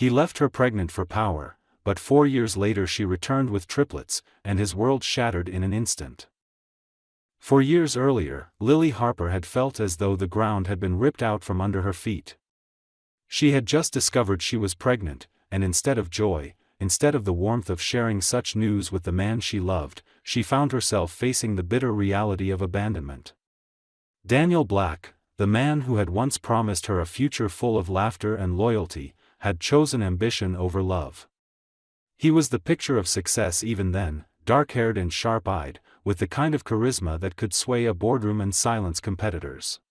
He left her pregnant for power, but 4 years later she returned with triplets, and his world shattered in an instant. 4 years earlier, Lily Harper had felt as though the ground had been ripped out from under her feet. She had just discovered she was pregnant, and instead of joy, instead of the warmth of sharing such news with the man she loved, she found herself facing the bitter reality of abandonment. Daniel Black, the man who had once promised her a future full of laughter and loyalty, had chosen ambition over love. He was the picture of success even then, dark-haired and sharp-eyed, with the kind of charisma that could sway a boardroom and silence competitors.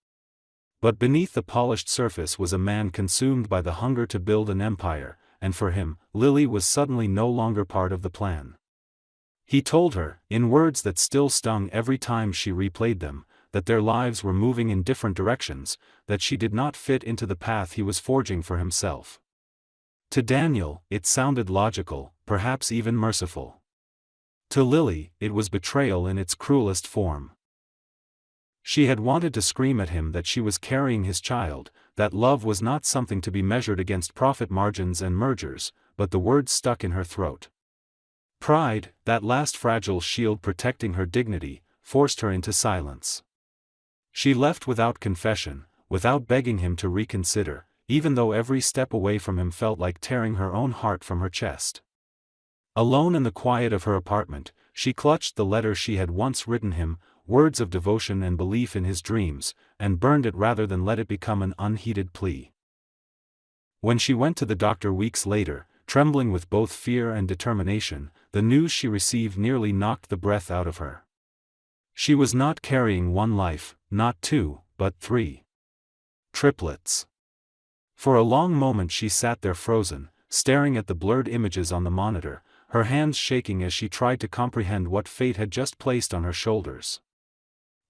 But beneath the polished surface was a man consumed by the hunger to build an empire, and for him, Lily was suddenly no longer part of the plan. He told her, in words that still stung every time she replayed them, that their lives were moving in different directions, that she did not fit into the path he was forging for himself. To Daniel, it sounded logical, perhaps even merciful. To Lily, it was betrayal in its cruelest form. She had wanted to scream at him that she was carrying his child, that love was not something to be measured against profit margins and mergers, but the words stuck in her throat. Pride, that last fragile shield protecting her dignity, forced her into silence. She left without confession, without begging him to reconsider, even though every step away from him felt like tearing her own heart from her chest. Alone in the quiet of her apartment, she clutched the letter she had once written him, words of devotion and belief in his dreams, and burned it rather than let it become an unheeded plea. When she went to the doctor weeks later, trembling with both fear and determination, the news she received nearly knocked the breath out of her. She was not carrying one life, not two, but 3. Triplets. For a long moment she sat there frozen, staring at the blurred images on the monitor, her hands shaking as she tried to comprehend what fate had just placed on her shoulders.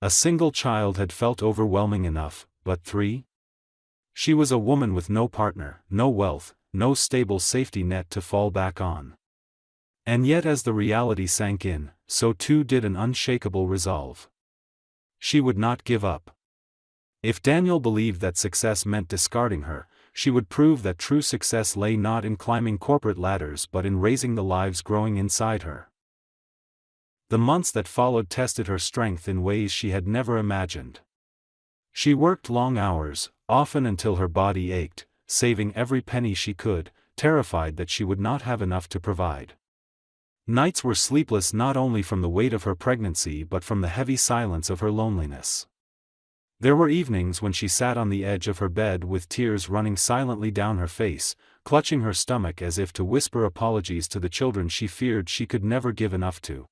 A single child had felt overwhelming enough, but 3? She was a woman with no partner, no wealth, no stable safety net to fall back on. And yet as the reality sank in, so too did an unshakable resolve. She would not give up. If Daniel believed that success meant discarding her, she would prove that true success lay not in climbing corporate ladders but in raising the lives growing inside her. The months that followed tested her strength in ways she had never imagined. She worked long hours, often until her body ached, saving every penny she could, terrified that she would not have enough to provide. Nights were sleepless not only from the weight of her pregnancy but from the heavy silence of her loneliness. There were evenings when she sat on the edge of her bed with tears running silently down her face, clutching her stomach as if to whisper apologies to the children she feared she could never give enough to.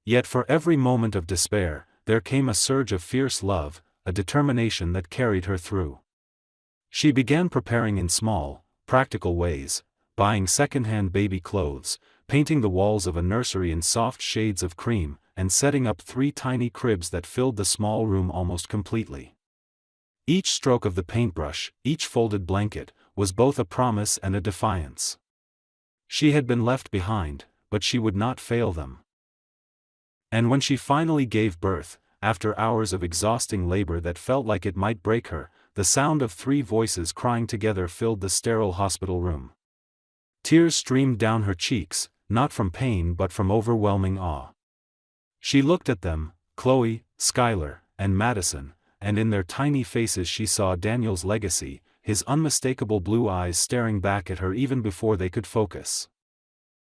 Yet for every moment of despair, there came a surge of fierce love, a determination that carried her through. She began preparing in small, practical ways, buying second-hand baby clothes, painting the walls of a nursery in soft shades of cream, and setting up 3 tiny cribs that filled the small room almost completely. Each stroke of the paintbrush, each folded blanket, was both a promise and a defiance. She had been left behind, but she would not fail them. And when she finally gave birth, after hours of exhausting labor that felt like it might break her, the sound of 3 voices crying together filled the sterile hospital room. Tears streamed down her cheeks, not from pain but from overwhelming awe. She looked at them, Chloe, Skylar, and Madison, and in their tiny faces she saw Daniel's legacy, his unmistakable blue eyes staring back at her even before they could focus.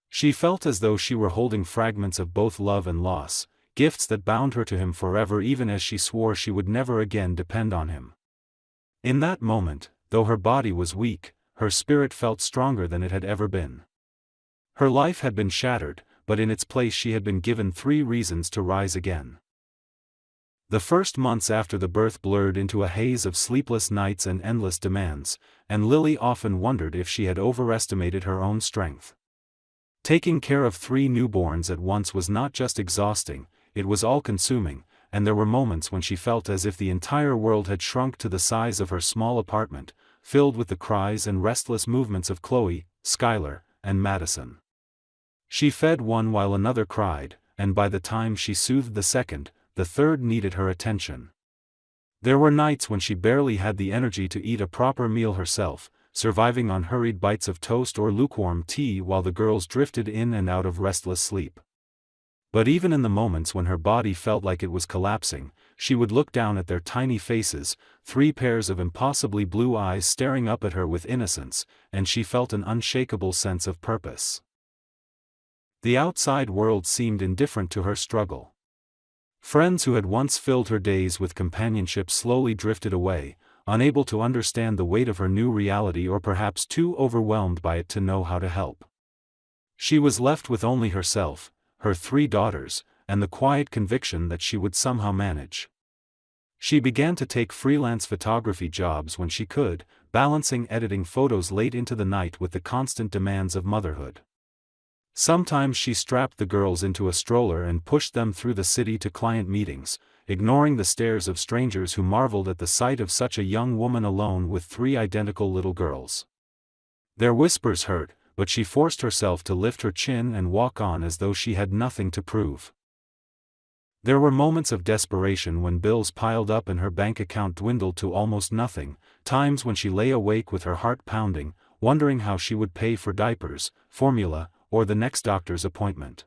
She felt as though she were holding fragments of both love and loss, gifts that bound her to him forever even as she swore she would never again depend on him. In that moment, though her body was weak, her spirit felt stronger than it had ever been. Her life had been shattered, but in its place she had been given 3 reasons to rise again. The first months after the birth blurred into a haze of sleepless nights and endless demands, and Lily often wondered if she had overestimated her own strength. Taking care of 3 newborns at once was not just exhausting, it was all-consuming, and there were moments when she felt as if the entire world had shrunk to the size of her small apartment, filled with the cries and restless movements of Chloe, Skylar, and Madison. She fed one while another cried, and by the time she soothed the second, the third needed her attention. There were nights when she barely had the energy to eat a proper meal herself, surviving on hurried bites of toast or lukewarm tea while the girls drifted in and out of restless sleep. But even in the moments when her body felt like it was collapsing, she would look down at their tiny faces, 3 pairs of impossibly blue eyes staring up at her with innocence, and she felt an unshakable sense of purpose. The outside world seemed indifferent to her struggle. Friends who had once filled her days with companionship slowly drifted away, unable to understand the weight of her new reality or perhaps too overwhelmed by it to know how to help. She was left with only herself, her 3 daughters, and the quiet conviction that she would somehow manage. She began to take freelance photography jobs when she could, balancing editing photos late into the night with the constant demands of motherhood. Sometimes she strapped the girls into a stroller and pushed them through the city to client meetings, ignoring the stares of strangers who marveled at the sight of such a young woman alone with 3 identical little girls. Their whispers hurt, but she forced herself to lift her chin and walk on as though she had nothing to prove. There were moments of desperation when bills piled up and her bank account dwindled to almost nothing, times when she lay awake with her heart pounding, wondering how she would pay for diapers, formula, or the next doctor's appointment.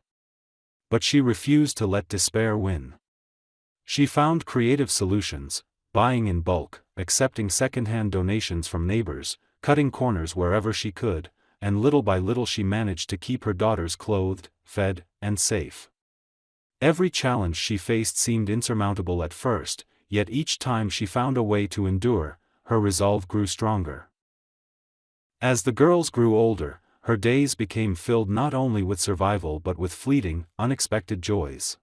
But she refused to let despair win. She found creative solutions, buying in bulk, accepting second-hand donations from neighbors, cutting corners wherever she could, and little by little she managed to keep her daughters clothed, fed, and safe. Every challenge she faced seemed insurmountable at first, yet each time she found a way to endure, her resolve grew stronger. As the girls grew older, her days became filled not only with survival but with fleeting, unexpected joys.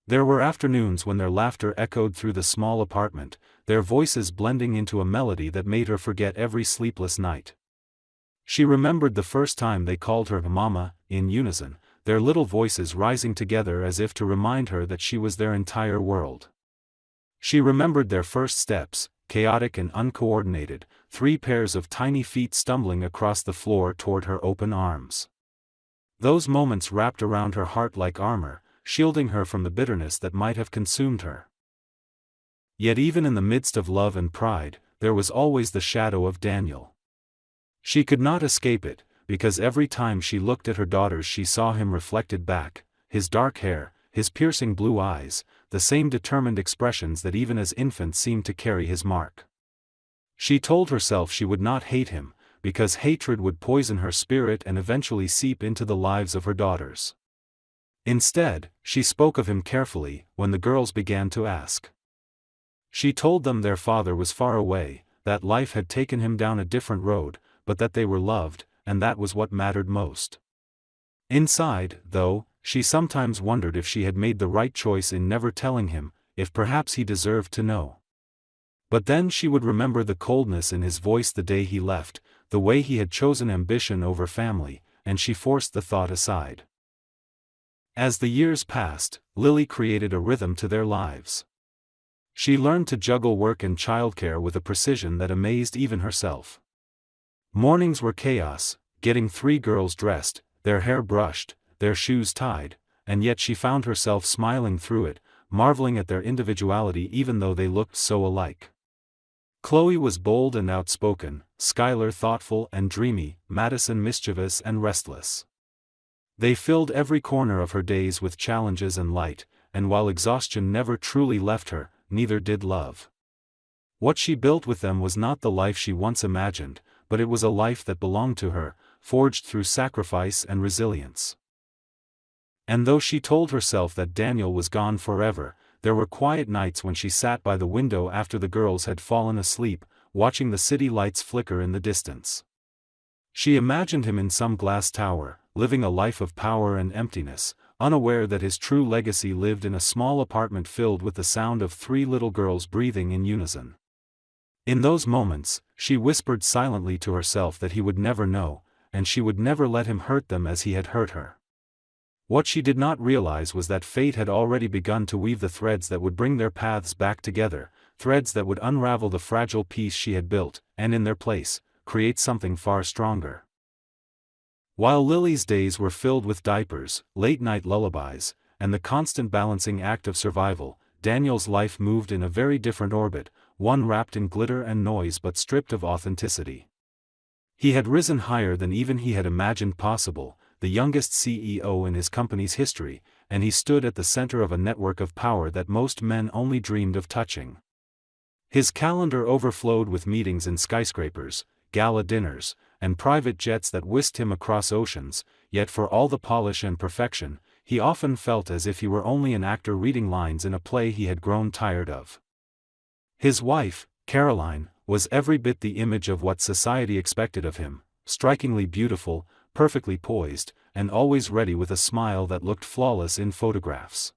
There were afternoons when their laughter echoed through the small apartment, their voices blending into a melody that made her forget every sleepless night. She remembered the first time they called her Mama, in unison, their little voices rising together as if to remind her that she was their entire world. She remembered their first steps, chaotic and uncoordinated, 3 pairs of tiny feet stumbling across the floor toward her open arms. Those moments wrapped around her heart like armor, shielding her from the bitterness that might have consumed her. Yet even in the midst of love and pride, there was always the shadow of Daniel. She could not escape it, because every time she looked at her daughters she saw him reflected back, his dark hair, his piercing blue eyes, the same determined expressions that even as infants seemed to carry his mark. She told herself she would not hate him, because hatred would poison her spirit and eventually seep into the lives of her daughters. Instead, she spoke of him carefully, when the girls began to ask. She told them their father was far away, that life had taken him down a different road, but that they were loved, and that was what mattered most. Inside, though, she sometimes wondered if she had made the right choice in never telling him, if perhaps he deserved to know. But then she would remember the coldness in his voice the day he left, the way he had chosen ambition over family, and she forced the thought aside. As the years passed, Lily created a rhythm to their lives. She learned to juggle work and childcare with a precision that amazed even herself. Mornings were chaos, getting 3 girls dressed, their hair brushed, their shoes tied, and yet she found herself smiling through it, marveling at their individuality even though they looked so alike. Chloe was bold and outspoken, Skylar thoughtful and dreamy, Madison mischievous and restless. They filled every corner of her days with challenges and light, and while exhaustion never truly left her, neither did love. What she built with them was not the life she once imagined, but it was a life that belonged to her, forged through sacrifice and resilience. And though she told herself that Daniel was gone forever, there were quiet nights when she sat by the window after the girls had fallen asleep, watching the city lights flicker in the distance. She imagined him in some glass tower, living a life of power and emptiness, unaware that his true legacy lived in a small apartment filled with the sound of 3 little girls breathing in unison. In those moments, she whispered silently to herself that he would never know, and she would never let him hurt them as he had hurt her. What she did not realize was that fate had already begun to weave the threads that would bring their paths back together, threads that would unravel the fragile piece she had built, and in their place, create something far stronger. While Lily's days were filled with diapers, late-night lullabies, and the constant balancing act of survival, Daniel's life moved in a very different orbit, one wrapped in glitter and noise but stripped of authenticity. He had risen higher than even he had imagined possible, the youngest CEO in his company's history, and he stood at the center of a network of power that most men only dreamed of touching. His calendar overflowed with meetings in skyscrapers, gala dinners, and private jets that whisked him across oceans, yet for all the polish and perfection, he often felt as if he were only an actor reading lines in a play he had grown tired of. His wife, Caroline, was every bit the image of what society expected of him, strikingly beautiful, perfectly poised, and always ready with a smile that looked flawless in photographs.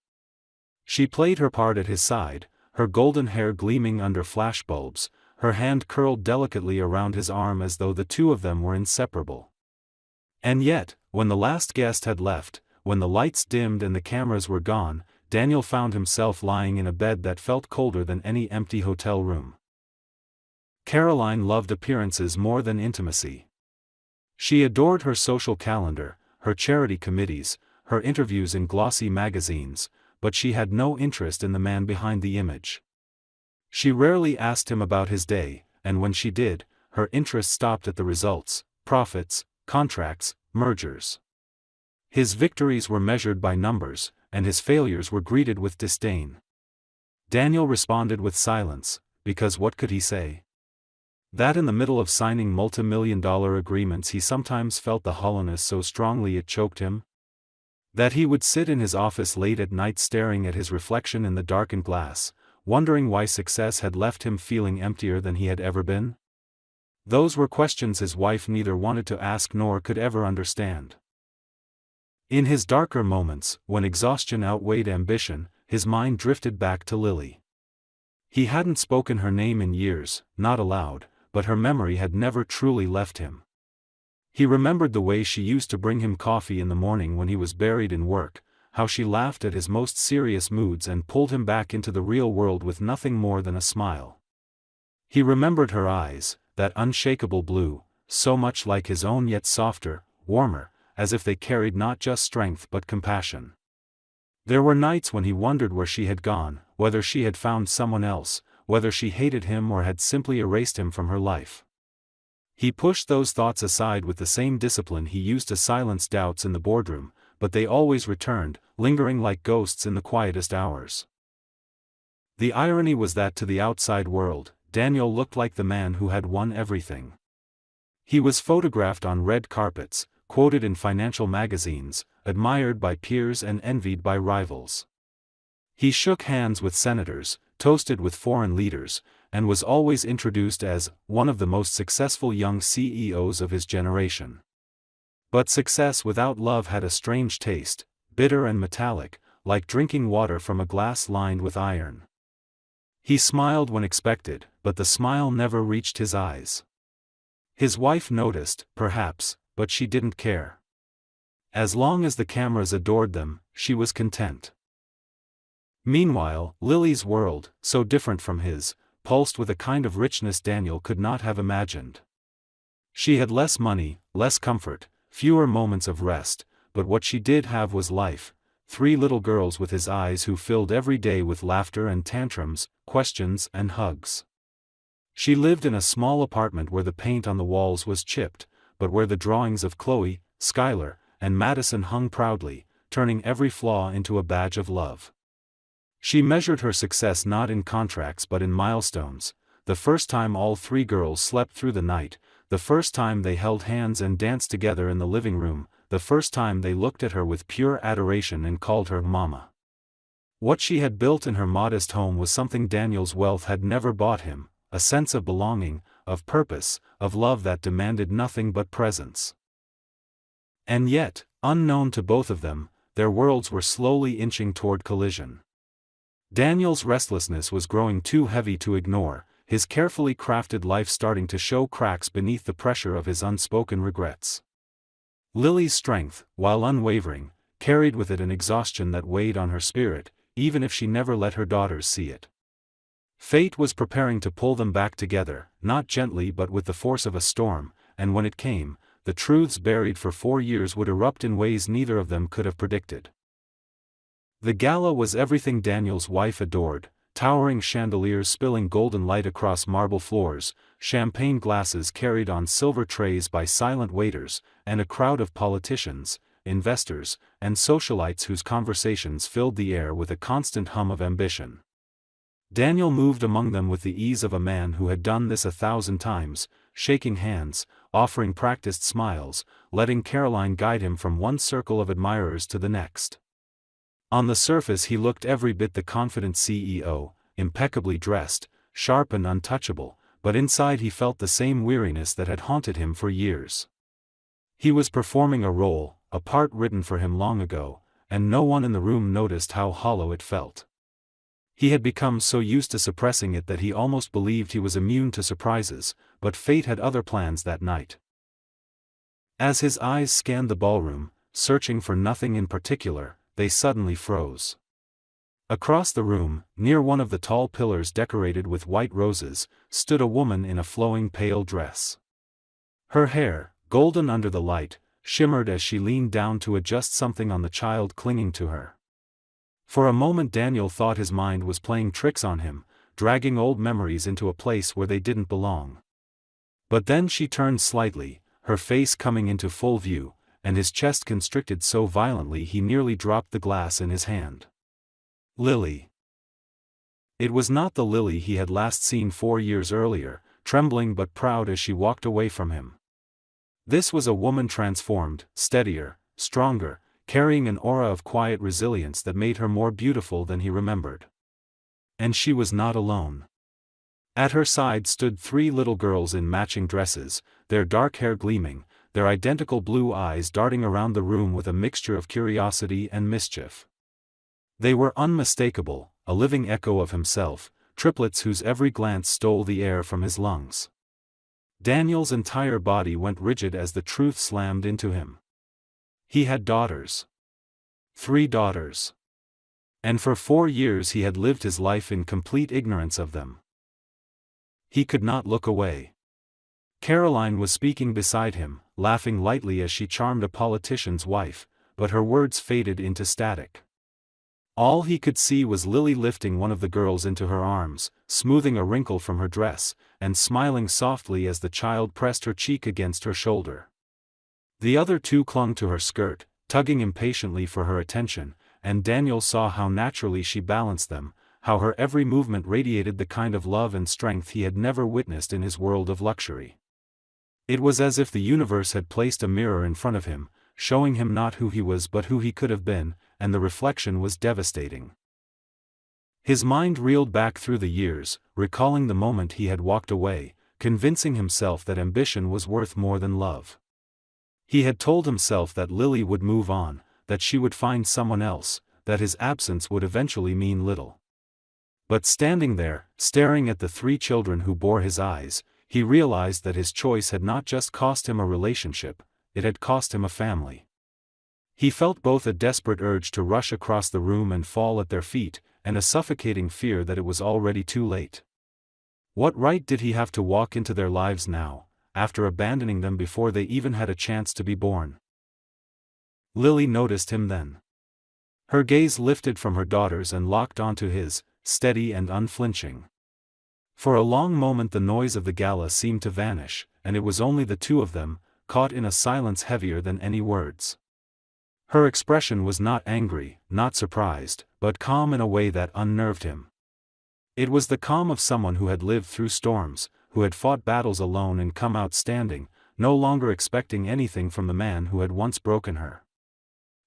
She played her part at his side, her golden hair gleaming under flashbulbs, her hand curled delicately around his arm as though the two of them were inseparable. And yet, when the last guest had left, when the lights dimmed and the cameras were gone, Daniel found himself lying in a bed that felt colder than any empty hotel room. Caroline loved appearances more than intimacy. She adored her social calendar, her charity committees, her interviews in glossy magazines, but she had no interest in the man behind the image. She rarely asked him about his day, and when she did, her interest stopped at the results, profits, contracts, mergers. His victories were measured by numbers, and his failures were greeted with disdain. Daniel responded with silence, because what could he say? That in the middle of signing multi-million-dollar agreements he sometimes felt the hollowness so strongly it choked him? That he would sit in his office late at night staring at his reflection in the darkened glass, wondering why success had left him feeling emptier than he had ever been? Those were questions his wife neither wanted to ask nor could ever understand. In his darker moments, when exhaustion outweighed ambition, his mind drifted back to Lily. He hadn't spoken her name in years, not aloud, but her memory had never truly left him. He remembered the way she used to bring him coffee in the morning when he was buried in work, how she laughed at his most serious moods and pulled him back into the real world with nothing more than a smile. He remembered her eyes, that unshakable blue, so much like his own yet softer, warmer, as if they carried not just strength but compassion. There were nights when he wondered where she had gone, whether she had found someone else, whether she hated him or had simply erased him from her life. He pushed those thoughts aside with the same discipline he used to silence doubts in the boardroom, but they always returned, lingering like ghosts in the quietest hours. The irony was that to the outside world, Daniel looked like the man who had won everything. He was photographed on red carpets, quoted in financial magazines, admired by peers and envied by rivals. He shook hands with senators, toasted with foreign leaders, and was always introduced as one of the most successful young CEOs of his generation. But success without love had a strange taste, bitter and metallic, like drinking water from a glass lined with iron. He smiled when expected, but the smile never reached his eyes. His wife noticed, perhaps, but she didn't care. As long as the cameras adored them, she was content. Meanwhile, Lily's world, so different from his, pulsed with a kind of richness Daniel could not have imagined. She had less money, less comfort, fewer moments of rest, but what she did have was life, 3 little girls with his eyes who filled every day with laughter and tantrums, questions and hugs. She lived in a small apartment where the paint on the walls was chipped, but where the drawings of Chloe, Skylar, and Madison hung proudly, turning every flaw into a badge of love. She measured her success not in contracts but in milestones: the first time all 3 girls slept through the night, the first time they held hands and danced together in the living room, the first time they looked at her with pure adoration and called her Mama. What she had built in her modest home was something Daniel's wealth had never bought him: a sense of belonging, of purpose, of love that demanded nothing but presence. And yet, unknown to both of them, their worlds were slowly inching toward collision. Daniel's restlessness was growing too heavy to ignore, his carefully crafted life starting to show cracks beneath the pressure of his unspoken regrets. Lily's strength, while unwavering, carried with it an exhaustion that weighed on her spirit, even if she never let her daughters see it. Fate was preparing to pull them back together, not gently but with the force of a storm, and when it came, the truths buried for 4 years would erupt in ways neither of them could have predicted. The gala was everything Daniel's wife adored, towering chandeliers spilling golden light across marble floors, champagne glasses carried on silver trays by silent waiters, and a crowd of politicians, investors, and socialites whose conversations filled the air with a constant hum of ambition. Daniel moved among them with the ease of a man who had done this 1,000 times, shaking hands, offering practiced smiles, letting Caroline guide him from one circle of admirers to the next. On the surface he looked every bit the confident CEO, impeccably dressed, sharp and untouchable, but inside he felt the same weariness that had haunted him for years. He was performing a role, a part written for him long ago, and no one in the room noticed how hollow it felt. He had become so used to suppressing it that he almost believed he was immune to surprises, but fate had other plans that night. As his eyes scanned the ballroom, searching for nothing in particular, they suddenly froze. Across the room, near one of the tall pillars decorated with white roses, stood a woman in a flowing pale dress. Her hair, golden under the light, shimmered as she leaned down to adjust something on the child clinging to her. For a moment Daniel thought his mind was playing tricks on him, dragging old memories into a place where they didn't belong. But then she turned slightly, her face coming into full view, and his chest constricted so violently he nearly dropped the glass in his hand. Lily. It was not the Lily he had last seen 4 years earlier, trembling but proud as she walked away from him. This was a woman transformed, steadier, stronger, carrying an aura of quiet resilience that made her more beautiful than he remembered. And she was not alone. At her side stood 3 little girls in matching dresses, their dark hair gleaming, their identical blue eyes darting around the room with a mixture of curiosity and mischief. They were unmistakable, a living echo of himself, triplets whose every glance stole the air from his lungs. Daniel's entire body went rigid as the truth slammed into him. He had daughters. 3 daughters. And for 4 years he had lived his life in complete ignorance of them. He could not look away. Caroline was speaking beside him, laughing lightly as she charmed a politician's wife, but her words faded into static. All he could see was Lily lifting one of the girls into her arms, smoothing a wrinkle from her dress, and smiling softly as the child pressed her cheek against her shoulder. The other 2 clung to her skirt, tugging impatiently for her attention, and Daniel saw how naturally she balanced them, how her every movement radiated the kind of love and strength he had never witnessed in his world of luxury. It was as if the universe had placed a mirror in front of him, showing him not who he was but who he could have been, and the reflection was devastating. His mind reeled back through the years, recalling the moment he had walked away, convincing himself that ambition was worth more than love. He had told himself that Lily would move on, that she would find someone else, that his absence would eventually mean little. But standing there, staring at the 3 children who bore his eyes, he realized that his choice had not just cost him a relationship, it had cost him a family. He felt both a desperate urge to rush across the room and fall at their feet, and a suffocating fear that it was already too late. What right did he have to walk into their lives now, after abandoning them before they even had a chance to be born? Lily noticed him then. Her gaze lifted from her daughters and locked onto his, steady and unflinching. For a long moment the noise of the gala seemed to vanish, and it was only the 2 of them, caught in a silence heavier than any words. Her expression was not angry, not surprised, but calm in a way that unnerved him. It was the calm of someone who had lived through storms, who had fought battles alone and come out standing, no longer expecting anything from the man who had once broken her.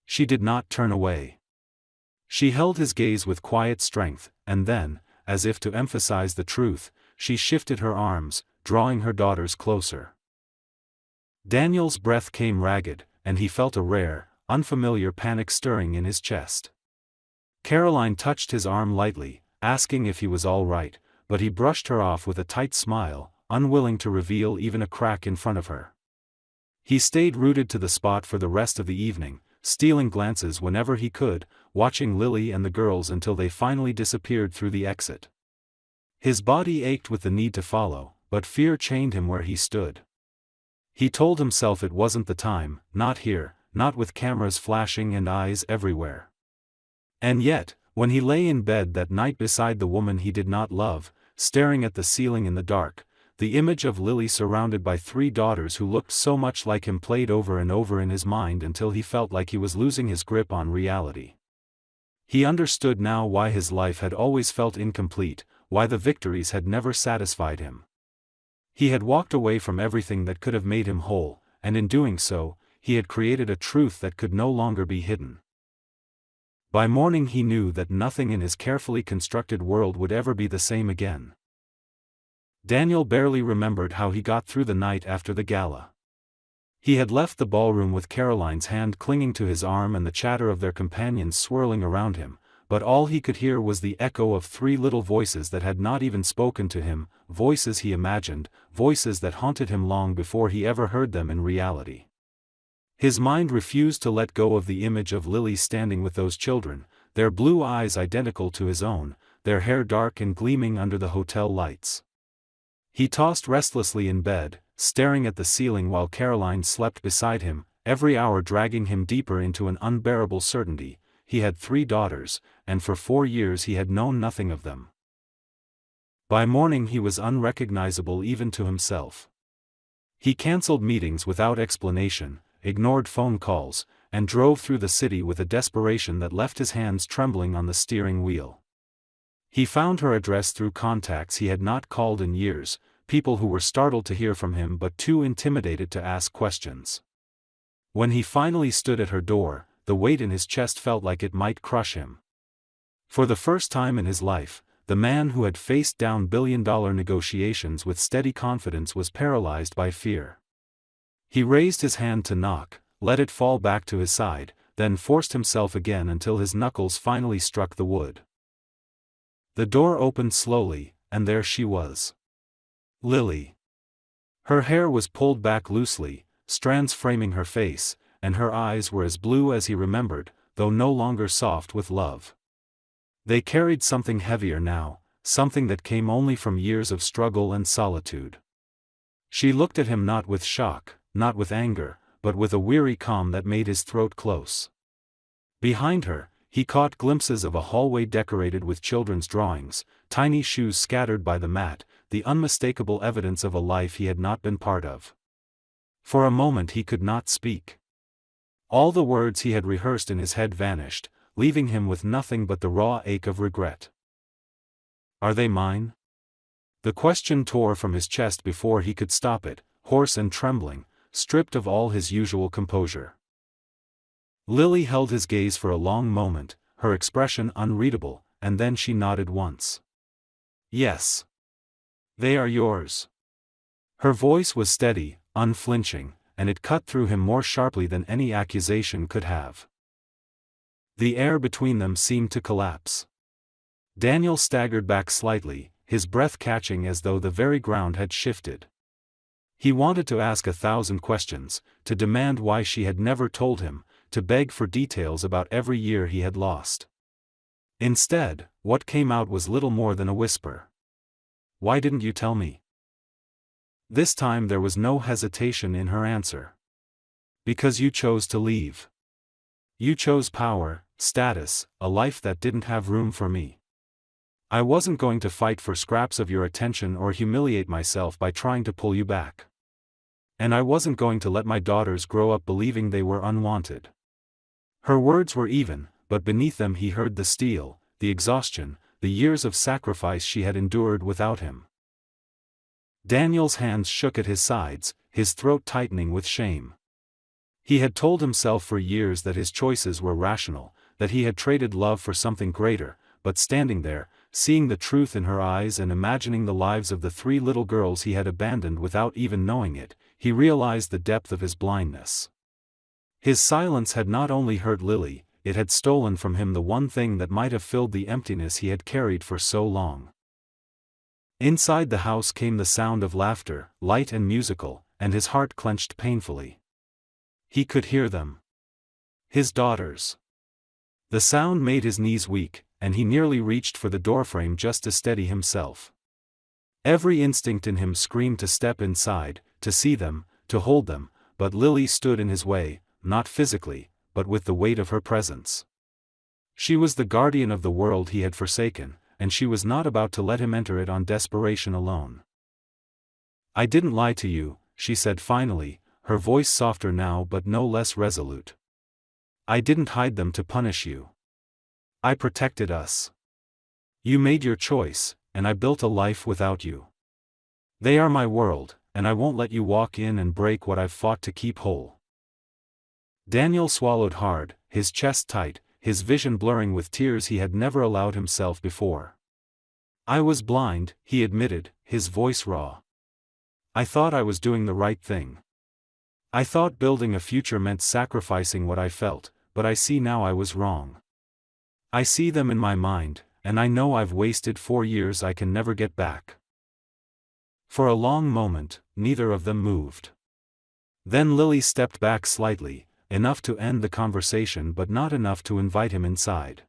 She did not turn away. She held his gaze with quiet strength, and then, as if to emphasize the truth, she shifted her arms, drawing her daughters closer. Daniel's breath came ragged, and he felt a rare, unfamiliar panic stirring in his chest. Caroline touched his arm lightly, asking if he was all right, but he brushed her off with a tight smile, unwilling to reveal even a crack in front of her. He stayed rooted to the spot for the rest of the evening, stealing glances whenever he could, watching Lily and the girls until they finally disappeared through the exit. His body ached with the need to follow, but fear chained him where he stood. He told himself it wasn't the time, not here, not with cameras flashing and eyes everywhere. And yet, When he lay in bed that night beside the woman he did not love, staring at the ceiling in the dark, the image of Lily surrounded by 3 daughters who looked so much like him played over and over in his mind until he felt like he was losing his grip on reality. He understood now why his life had always felt incomplete, why the victories had never satisfied him. He had walked away from everything that could have made him whole, and in doing so, he had created a truth that could no longer be hidden. By morning he knew that nothing in his carefully constructed world would ever be the same again. Daniel barely remembered how he got through the night after the gala. He had left the ballroom with Caroline's hand clinging to his arm and the chatter of their companions swirling around him, but all he could hear was the echo of 3 little voices that had not even spoken to him, voices he imagined, voices that haunted him long before he ever heard them in reality. His mind refused to let go of the image of Lily standing with those children, their blue eyes identical to his own, their hair dark and gleaming under the hotel lights. He tossed restlessly in bed, staring at the ceiling while Caroline slept beside him, every hour dragging him deeper into an unbearable certainty. He had 3 daughters, and for 4 years he had known nothing of them. By morning he was unrecognizable even to himself. He cancelled meetings without explanation, ignored phone calls, and drove through the city with a desperation that left his hands trembling on the steering wheel. He found her address through contacts he had not called in years, people who were startled to hear from him but too intimidated to ask questions. When he finally stood at her door, the weight in his chest felt like it might crush him. For the first time in his life, the man who had faced down billion-dollar negotiations with steady confidence was paralyzed by fear. He raised his hand to knock, let it fall back to his side, then forced himself again until his knuckles finally struck the wood. The door opened slowly, and there she was. Lily. Her hair was pulled back loosely, strands framing her face, and her eyes were as blue as he remembered, though no longer soft with love. They carried something heavier now, something that came only from years of struggle and solitude. She looked at him not with shock, not with anger, but with a weary calm that made his throat close. Behind her, he caught glimpses of a hallway decorated with children's drawings, tiny shoes scattered by the mat, the unmistakable evidence of a life he had not been part of. For a moment he could not speak. All the words he had rehearsed in his head vanished, leaving him with nothing but the raw ache of regret. Are they mine? The question tore from his chest before he could stop it, hoarse and trembling, stripped of all his usual composure. Lily held his gaze for a long moment, her expression unreadable, and then she nodded once. Yes. They are yours. Her voice was steady, unflinching, and it cut through him more sharply than any accusation could have. The air between them seemed to collapse. Daniel staggered back slightly, his breath catching as though the very ground had shifted. He wanted to ask 1,000 questions, to demand why she had never told him, to beg for details about every year he had lost. Instead, what came out was little more than a whisper. Why didn't you tell me? This time there was no hesitation in her answer. Because you chose to leave. You chose power, status, a life that didn't have room for me. I wasn't going to fight for scraps of your attention or humiliate myself by trying to pull you back. And I wasn't going to let my daughters grow up believing they were unwanted. Her words were even, but beneath them he heard the steel, the exhaustion, the years of sacrifice she had endured without him. Daniel's hands shook at his sides, his throat tightening with shame. He had told himself for years that his choices were rational, that he had traded love for something greater, but standing there, seeing the truth in her eyes and imagining the lives of the 3 little girls he had abandoned without even knowing it, he realized the depth of his blindness. His silence had not only hurt Lily, it had stolen from him the one thing that might have filled the emptiness he had carried for so long. Inside the house came the sound of laughter, light and musical, and his heart clenched painfully. He could hear them. His daughters. The sound made his knees weak, and he nearly reached for the doorframe just to steady himself. Every instinct in him screamed to step inside, to see them, to hold them, but Lily stood in his way, not physically, but with the weight of her presence. She was the guardian of the world he had forsaken, and she was not about to let him enter it on desperation alone. "I didn't lie to you," she said finally, her voice softer now but no less resolute. "I didn't hide them to punish you. I protected us. You made your choice, and I built a life without you. They are my world, and I won't let you walk in and break what I've fought to keep whole." Daniel swallowed hard, his chest tight, his vision blurring with tears he had never allowed himself before. "I was blind," he admitted, his voice raw. "I thought I was doing the right thing. I thought building a future meant sacrificing what I felt, but I see now I was wrong. I see them in my mind, and I know I've wasted 4 years I can never get back." For a long moment, neither of them moved. Then Lily stepped back slightly, enough to end the conversation but not enough to invite him inside.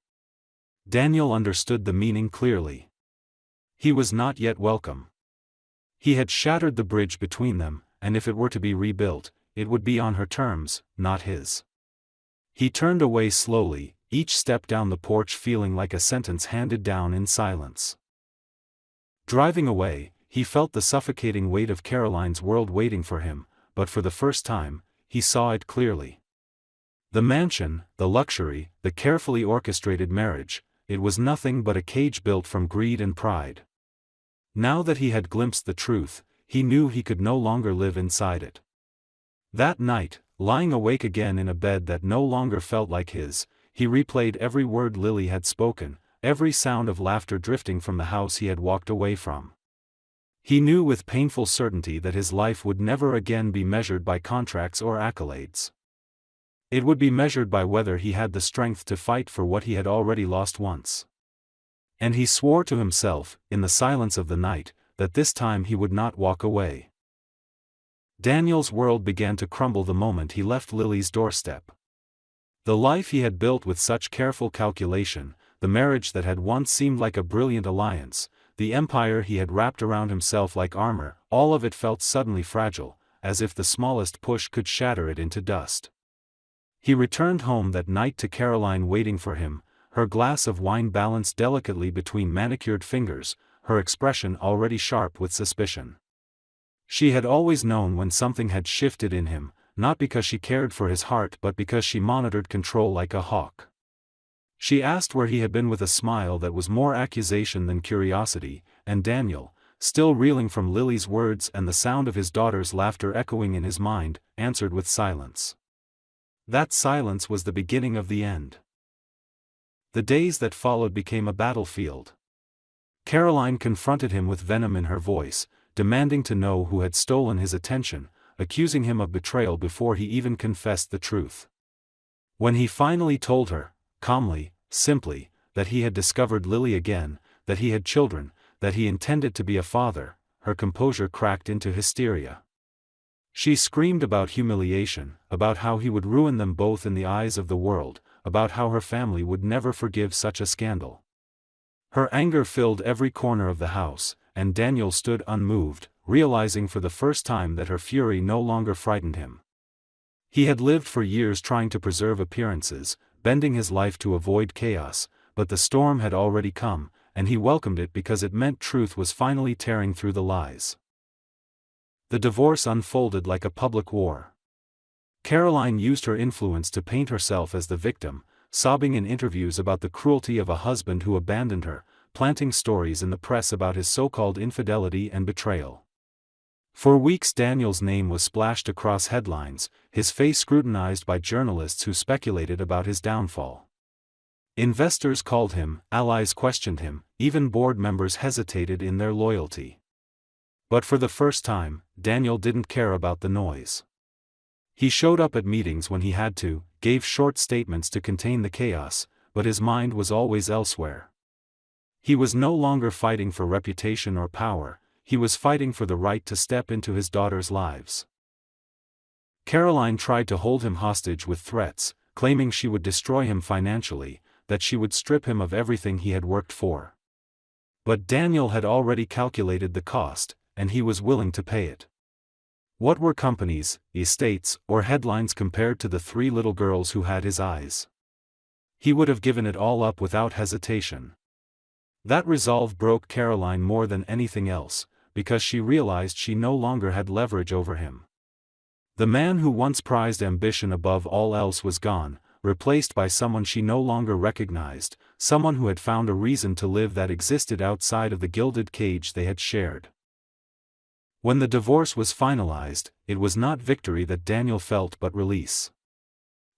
Daniel understood the meaning clearly. He was not yet welcome. He had shattered the bridge between them, and if it were to be rebuilt, it would be on her terms, not his. He turned away slowly, each step down the porch feeling like a sentence handed down in silence. Driving away, he felt the suffocating weight of Caroline's world waiting for him, but for the first time, he saw it clearly. The mansion, the luxury, the carefully orchestrated marriage, it was nothing but a cage built from greed and pride. Now that he had glimpsed the truth, he knew he could no longer live inside it. That night, lying awake again in a bed that no longer felt like his, he replayed every word Lily had spoken, every sound of laughter drifting from the house he had walked away from. He knew with painful certainty that his life would never again be measured by contracts or accolades. It would be measured by whether he had the strength to fight for what he had already lost once. And he swore to himself, in the silence of the night, that this time he would not walk away. Daniel's world began to crumble the moment he left Lily's doorstep. The life he had built with such careful calculation, the marriage that had once seemed like a brilliant alliance, the empire he had wrapped around himself like armor, all of it felt suddenly fragile, as if the smallest push could shatter it into dust. He returned home that night to Caroline waiting for him, her glass of wine balanced delicately between manicured fingers, her expression already sharp with suspicion. She had always known when something had shifted in him, not because she cared for his heart but because she monitored control like a hawk. She asked where he had been with a smile that was more accusation than curiosity, and Daniel, still reeling from Lily's words and the sound of his daughter's laughter echoing in his mind, answered with silence. That silence was the beginning of the end. The days that followed became a battlefield. Caroline confronted him with venom in her voice, demanding to know who had stolen his attention, accusing him of betrayal before he even confessed the truth. When he finally told her, calmly, simply, that he had discovered Lily again, that he had children, that he intended to be a father, her composure cracked into hysteria. She screamed about humiliation, about how he would ruin them both in the eyes of the world, about how her family would never forgive such a scandal. Her anger filled every corner of the house, and Daniel stood unmoved, realizing for the first time that her fury no longer frightened him. He had lived for years trying to preserve appearances, bending his life to avoid chaos, but the storm had already come, and he welcomed it because it meant truth was finally tearing through the lies. The divorce unfolded like a public war. Caroline used her influence to paint herself as the victim, sobbing in interviews about the cruelty of a husband who abandoned her, planting stories in the press about his so-called infidelity and betrayal. For weeks Daniel's name was splashed across headlines, his face scrutinized by journalists who speculated about his downfall. Investors called him, allies questioned him, even board members hesitated in their loyalty. But for the first time, Daniel didn't care about the noise. He showed up at meetings when he had to, gave short statements to contain the chaos, but his mind was always elsewhere. He was no longer fighting for reputation or power, he was fighting for the right to step into his daughters' lives. Caroline tried to hold him hostage with threats, claiming she would destroy him financially, that she would strip him of everything he had worked for. But Daniel had already calculated the cost, and he was willing to pay it. What were companies, estates, or headlines compared to the 3 little girls who had his eyes? He would have given it all up without hesitation. That resolve broke Caroline more than anything else, because she realized she no longer had leverage over him. The man who once prized ambition above all else was gone, replaced by someone she no longer recognized, someone who had found a reason to live that existed outside of the gilded cage they had shared. When the divorce was finalized, it was not victory that Daniel felt but release.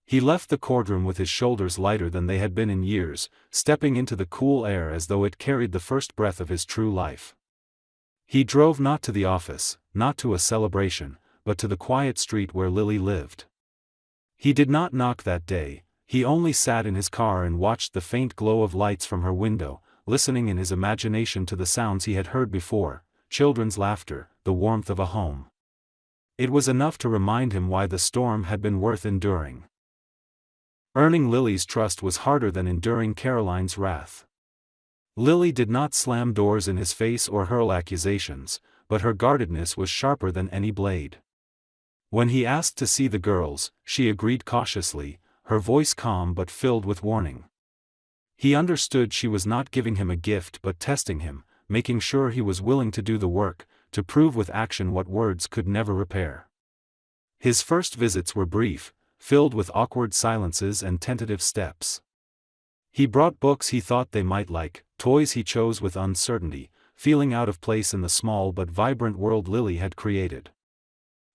He left the courtroom with his shoulders lighter than they had been in years, stepping into the cool air as though it carried the first breath of his true life. He drove not to the office, not to a celebration, but to the quiet street where Lily lived. He did not knock that day, he only sat in his car and watched the faint glow of lights from her window, listening in his imagination to the sounds he had heard before, children's laughter, the warmth of a home. It was enough to remind him why the storm had been worth enduring. Earning Lily's trust was harder than enduring Caroline's wrath. Lily did not slam doors in his face or hurl accusations, but her guardedness was sharper than any blade. When he asked to see the girls, she agreed cautiously, her voice calm but filled with warning. He understood she was not giving him a gift but testing him, making sure he was willing to do the work, to prove with action what words could never repair. His first visits were brief, filled with awkward silences and tentative steps. He brought books he thought they might like, toys he chose with uncertainty, feeling out of place in the small but vibrant world Lily had created.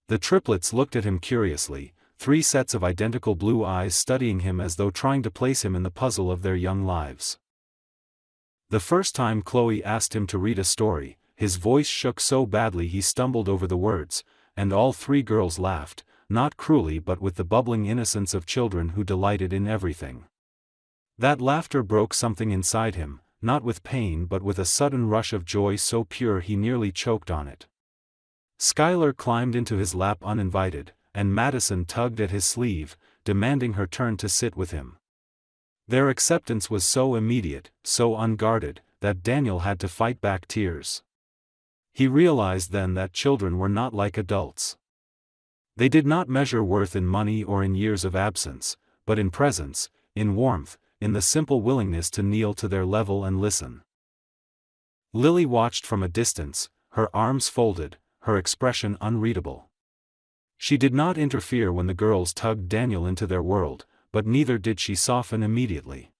The triplets looked at him curiously, 3 sets of identical blue eyes studying him as though trying to place him in the puzzle of their young lives. The first time Chloe asked him to read a story, his voice shook so badly he stumbled over the words, and all 3 girls laughed, not cruelly but with the bubbling innocence of children who delighted in everything. That laughter broke something inside him, not with pain but with a sudden rush of joy so pure he nearly choked on it. Skylar climbed into his lap uninvited, and Madison tugged at his sleeve, demanding her turn to sit with him. Their acceptance was so immediate, so unguarded, that Daniel had to fight back tears. He realized then that children were not like adults. They did not measure worth in money or in years of absence, but in presence, in warmth, in the simple willingness to kneel to their level and listen. Lily watched from a distance, her arms folded, her expression unreadable. She did not interfere when the girls tugged Daniel into their world, but neither did she soften immediately.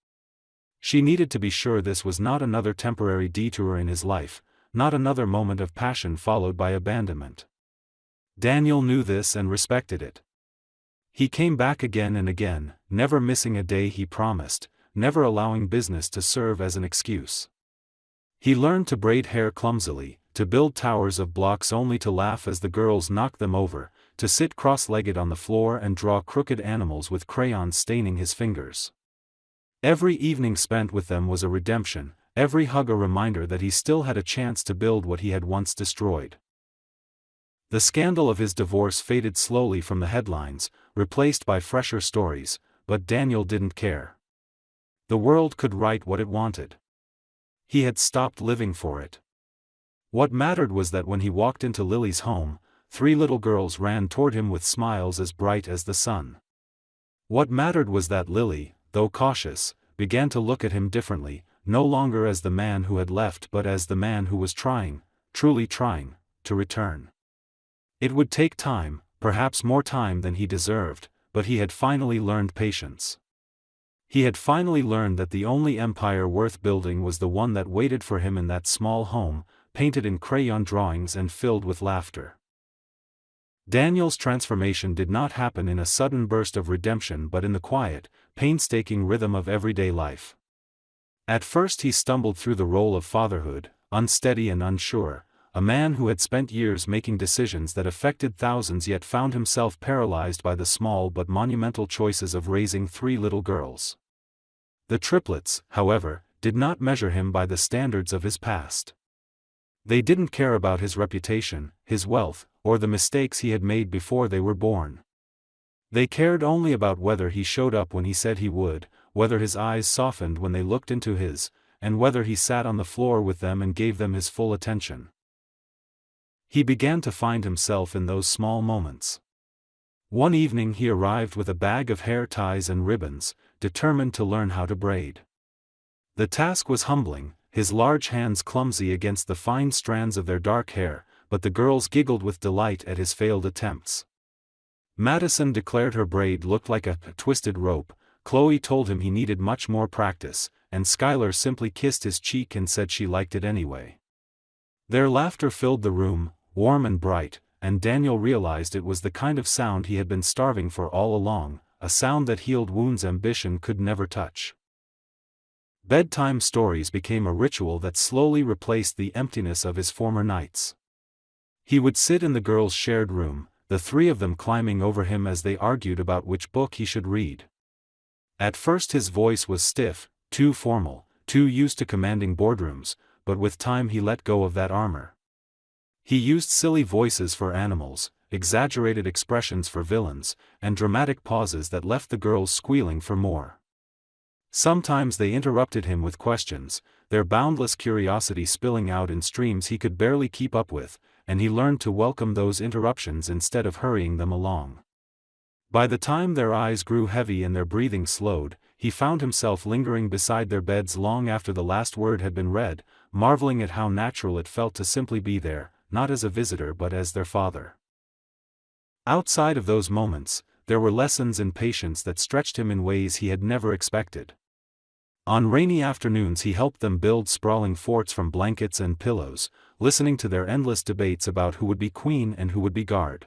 She needed to be sure this was not another temporary detour in his life, not another moment of passion followed by abandonment. Daniel knew this and respected it. He came back again and again, never missing a day he promised, never allowing business to serve as an excuse. He learned to braid hair clumsily, to build towers of blocks only to laugh as the girls knocked them over, to sit cross-legged on the floor and draw crooked animals with crayons staining his fingers. Every evening spent with them was a redemption, every hug a reminder that he still had a chance to build what he had once destroyed. The scandal of his divorce faded slowly from the headlines, replaced by fresher stories, but Daniel didn't care. The world could write what it wanted. He had stopped living for it. What mattered was that when he walked into Lily's home, 3 little girls ran toward him with smiles as bright as the sun. What mattered was that Lily, though cautious, began to look at him differently, no longer as the man who had left but as the man who was trying, truly trying, to return. It would take time, perhaps more time than he deserved, but he had finally learned patience. He had finally learned that the only empire worth building was the one that waited for him in that small home, painted in crayon drawings and filled with laughter. Daniel's transformation did not happen in a sudden burst of redemption but in the quiet, painstaking rhythm of everyday life. At first he stumbled through the role of fatherhood, unsteady and unsure, a man who had spent years making decisions that affected thousands yet found himself paralyzed by the small but monumental choices of raising 3 little girls. The triplets, however, did not measure him by the standards of his past. They didn't care about his reputation, his wealth, or the mistakes he had made before they were born. They cared only about whether he showed up when he said he would, whether his eyes softened when they looked into his, and whether he sat on the floor with them and gave them his full attention. He began to find himself in those small moments. One evening he arrived with a bag of hair ties and ribbons, determined to learn how to braid. The task was humbling, his large hands clumsy against the fine strands of their dark hair, but the girls giggled with delight at his failed attempts. Madison declared her braid looked like a twisted rope, Chloe told him he needed much more practice, and Skylar simply kissed his cheek and said she liked it anyway. Their laughter filled the room, warm and bright, and Daniel realized it was the kind of sound he had been starving for all along, a sound that healed wounds ambition could never touch. Bedtime stories became a ritual that slowly replaced the emptiness of his former nights. He would sit in the girls' shared room, the three of them climbing over him as they argued about which book he should read. At first his voice was stiff, too formal, too used to commanding boardrooms, but with time he let go of that armor. He used silly voices for animals, exaggerated expressions for villains, and dramatic pauses that left the girls squealing for more. Sometimes they interrupted him with questions, their boundless curiosity spilling out in streams he could barely keep up with, and he learned to welcome those interruptions instead of hurrying them along. By the time their eyes grew heavy and their breathing slowed, he found himself lingering beside their beds long after the last word had been read, marveling at how natural it felt to simply be there, not as a visitor but as their father. Outside of those moments, there were lessons in patience that stretched him in ways he had never expected. On rainy afternoons he helped them build sprawling forts from blankets and pillows, listening to their endless debates about who would be queen and who would be guard.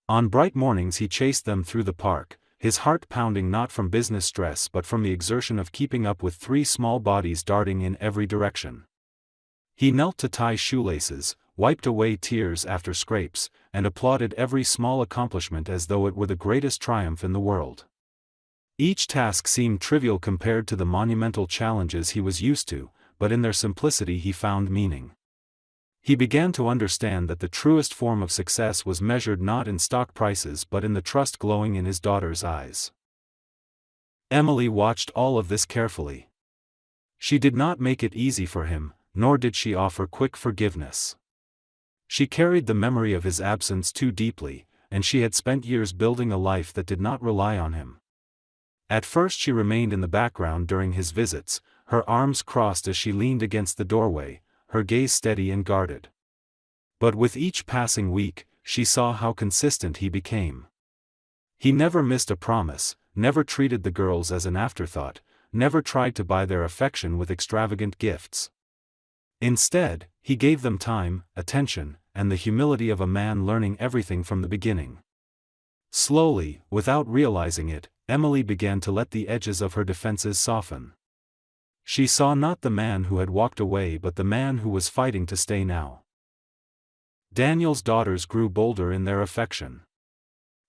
On bright mornings he chased them through the park, his heart pounding not from business stress but from the exertion of keeping up with three small bodies darting in every direction. He knelt to tie shoelaces, wiped away tears after scrapes, and applauded every small accomplishment as though it were the greatest triumph in the world. Each task seemed trivial compared to the monumental challenges he was used to, but in their simplicity he found meaning. He began to understand that the truest form of success was measured not in stock prices but in the trust glowing in his daughter's eyes. Emily watched all of this carefully. She did not make it easy for him, nor did she offer quick forgiveness. She carried the memory of his absence too deeply, and she had spent years building a life that did not rely on him. At first she remained in the background during his visits, her arms crossed as she leaned against the doorway, her gaze steady and guarded. But with each passing week, she saw how consistent he became. He never missed a promise, never treated the girls as an afterthought, never tried to buy their affection with extravagant gifts. Instead, he gave them time, attention, and the humility of a man learning everything from the beginning. Slowly, without realizing it, Emily began to let the edges of her defenses soften. She saw not the man who had walked away but the man who was fighting to stay now. Daniel's daughters grew bolder in their affection.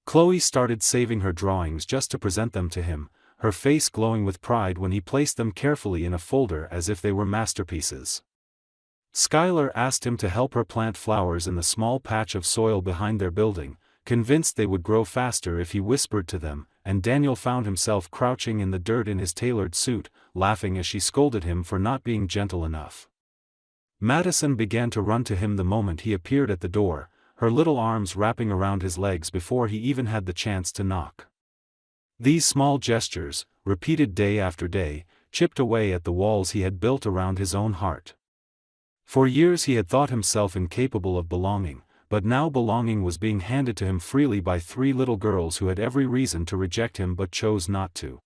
Chloe started saving her drawings just to present them to him, her face glowing with pride when he placed them carefully in a folder as if they were masterpieces. Skylar asked him to help her plant flowers in the small patch of soil behind their building, convinced they would grow faster if he whispered to them, and Daniel found himself crouching in the dirt in his tailored suit, laughing as she scolded him for not being gentle enough. Madison began to run to him the moment he appeared at the door, her little arms wrapping around his legs before he even had the chance to knock. These small gestures, repeated day after day, chipped away at the walls he had built around his own heart. For years he had thought himself incapable of belonging, but now belonging was being handed to him freely by three little girls who had every reason to reject him but chose not to.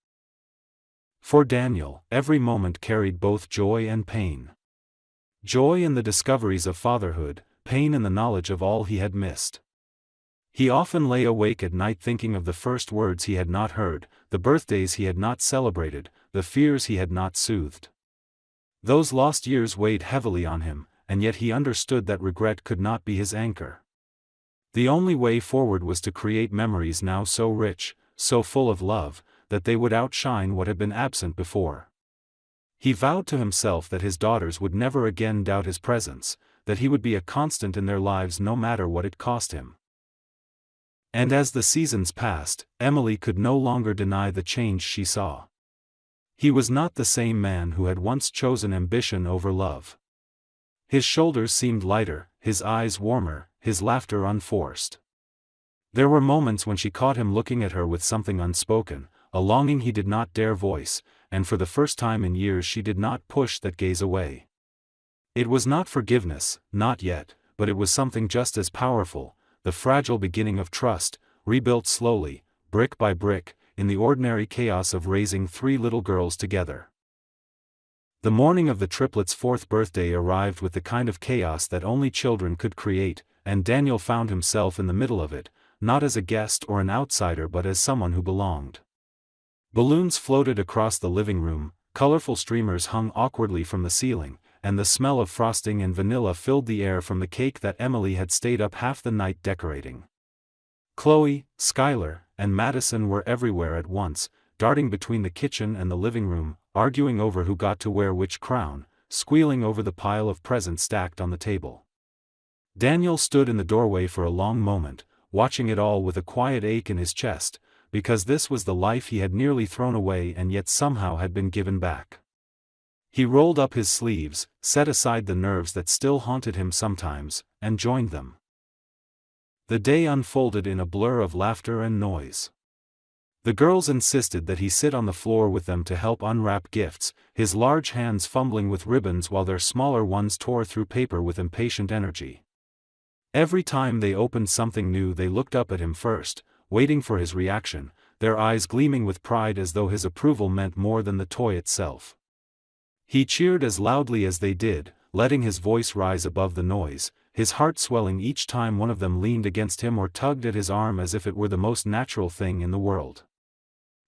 For Daniel, every moment carried both joy and pain. Joy in the discoveries of fatherhood, pain in the knowledge of all he had missed. He often lay awake at night thinking of the first words he had not heard, the birthdays he had not celebrated, the fears he had not soothed. Those lost years weighed heavily on him, and yet he understood that regret could not be his anchor. The only way forward was to create memories now so rich, so full of love, that they would outshine what had been absent before. He vowed to himself that his daughters would never again doubt his presence, that he would be a constant in their lives no matter what it cost him. And as the seasons passed, Emily could no longer deny the change she saw. He was not the same man who had once chosen ambition over love. His shoulders seemed lighter, his eyes warmer, his laughter unforced. There were moments when she caught him looking at her with something unspoken, a longing he did not dare voice, and for the first time in years she did not push that gaze away. It was not forgiveness, not yet, but it was something just as powerful, the fragile beginning of trust, rebuilt slowly, brick by brick, in the ordinary chaos of raising three little girls together. The morning of the triplets' 4th birthday arrived with the kind of chaos that only children could create, and Daniel found himself in the middle of it, not as a guest or an outsider but as someone who belonged. Balloons floated across the living room, colorful streamers hung awkwardly from the ceiling, and the smell of frosting and vanilla filled the air from the cake that Emily had stayed up half the night decorating. Chloe, Skylar, and Madison were everywhere at once, darting between the kitchen and the living room, arguing over who got to wear which crown, squealing over the pile of presents stacked on the table. Daniel stood in the doorway for a long moment, watching it all with a quiet ache in his chest, because this was the life he had nearly thrown away and yet somehow had been given back. He rolled up his sleeves, set aside the nerves that still haunted him sometimes, and joined them. The day unfolded in a blur of laughter and noise. The girls insisted that he sit on the floor with them to help unwrap gifts, his large hands fumbling with ribbons while their smaller ones tore through paper with impatient energy. Every time they opened something new they looked up at him first, waiting for his reaction, their eyes gleaming with pride as though his approval meant more than the toy itself. He cheered as loudly as they did, letting his voice rise above the noise, his heart swelling each time one of them leaned against him or tugged at his arm as if it were the most natural thing in the world.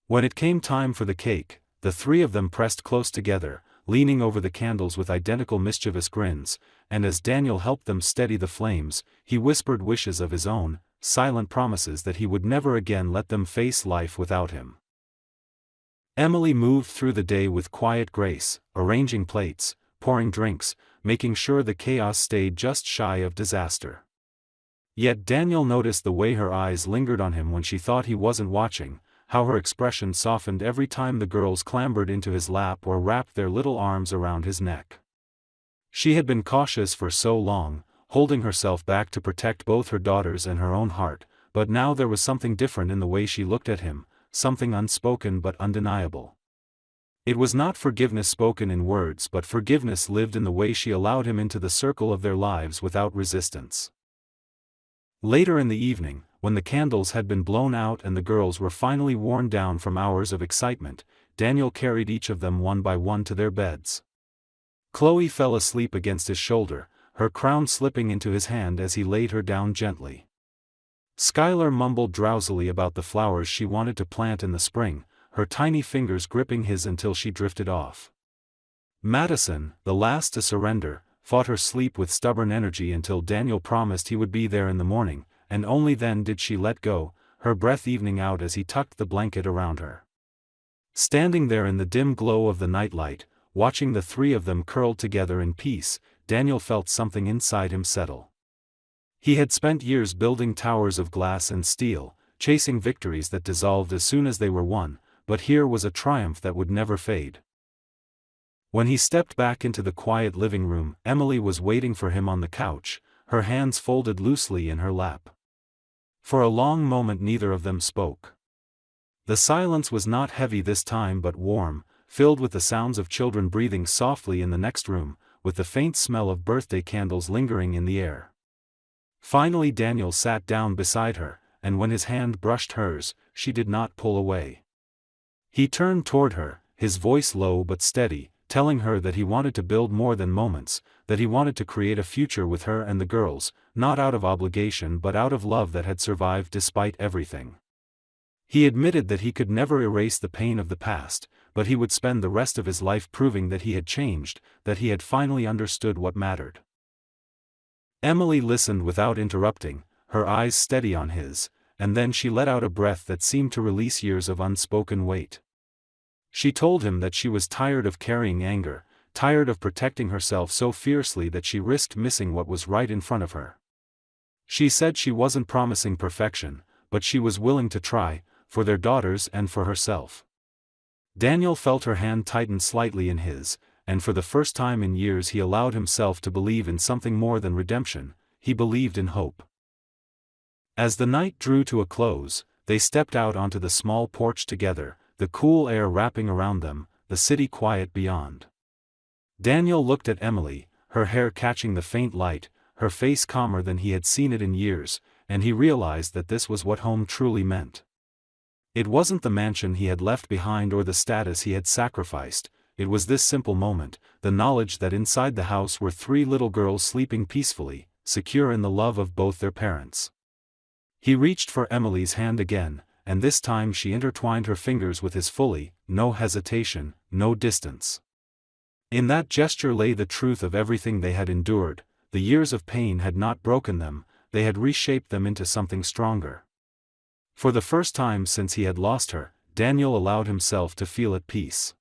When it came time for the cake, the three of them pressed close together, leaning over the candles with identical mischievous grins, and as Daniel helped them steady the flames, he whispered wishes of his own, silent promises that he would never again let them face life without him. Emily moved through the day with quiet grace, arranging plates, pouring drinks, making sure the chaos stayed just shy of disaster. Yet Daniel noticed the way her eyes lingered on him when she thought he wasn't watching, how her expression softened every time the girls clambered into his lap or wrapped their little arms around his neck. She had been cautious for so long, holding herself back to protect both her daughters and her own heart, but now there was something different in the way she looked at him, something unspoken but undeniable. It was not forgiveness spoken in words but forgiveness lived in the way she allowed him into the circle of their lives without resistance. Later in the evening, when the candles had been blown out and the girls were finally worn down from hours of excitement, Daniel carried each of them one by one to their beds. Chloe fell asleep against his shoulder, her crown slipping into his hand as he laid her down gently. Skylar mumbled drowsily about the flowers she wanted to plant in the spring, her tiny fingers gripping his until she drifted off. Madison, the last to surrender, fought her sleep with stubborn energy until Daniel promised he would be there in the morning, and only then did she let go, her breath evening out as he tucked the blanket around her. Standing there in the dim glow of the nightlight, watching the three of them curled together in peace, Daniel felt something inside him settle. He had spent years building towers of glass and steel, chasing victories that dissolved as soon as they were won, but here was a triumph that would never fade. When he stepped back into the quiet living room, Emily was waiting for him on the couch, her hands folded loosely in her lap. For a long moment neither of them spoke. The silence was not heavy this time but warm, filled with the sounds of children breathing softly in the next room, with the faint smell of birthday candles lingering in the air. Finally Daniel sat down beside her, and when his hand brushed hers, she did not pull away. He turned toward her, his voice low but steady, telling her that he wanted to build more than moments, that he wanted to create a future with her and the girls, not out of obligation but out of love that had survived despite everything. He admitted that he could never erase the pain of the past, but he would spend the rest of his life proving that he had changed, that he had finally understood what mattered. Emily listened without interrupting, her eyes steady on his, and then she let out a breath that seemed to release years of unspoken weight. She told him that she was tired of carrying anger, tired of protecting herself so fiercely that she risked missing what was right in front of her. She said she wasn't promising perfection, but she was willing to try, for their daughters and for herself. Daniel felt her hand tighten slightly in his, and for the first time in years he allowed himself to believe in something more than redemption, he believed in hope. As the night drew to a close, they stepped out onto the small porch together, the cool air wrapping around them, the city quiet beyond. Daniel looked at Emily, her hair catching the faint light, her face calmer than he had seen it in years, and he realized that this was what home truly meant. It wasn't the mansion he had left behind or the status he had sacrificed, it was this simple moment, the knowledge that inside the house were 3 little girls sleeping peacefully, secure in the love of both their parents. He reached for Emily's hand again, and this time she intertwined her fingers with his fully, no hesitation, no distance. In that gesture lay the truth of everything they had endured. The years of pain had not broken them, they had reshaped them into something stronger. For the first time since he had lost her, Daniel allowed himself to feel at peace.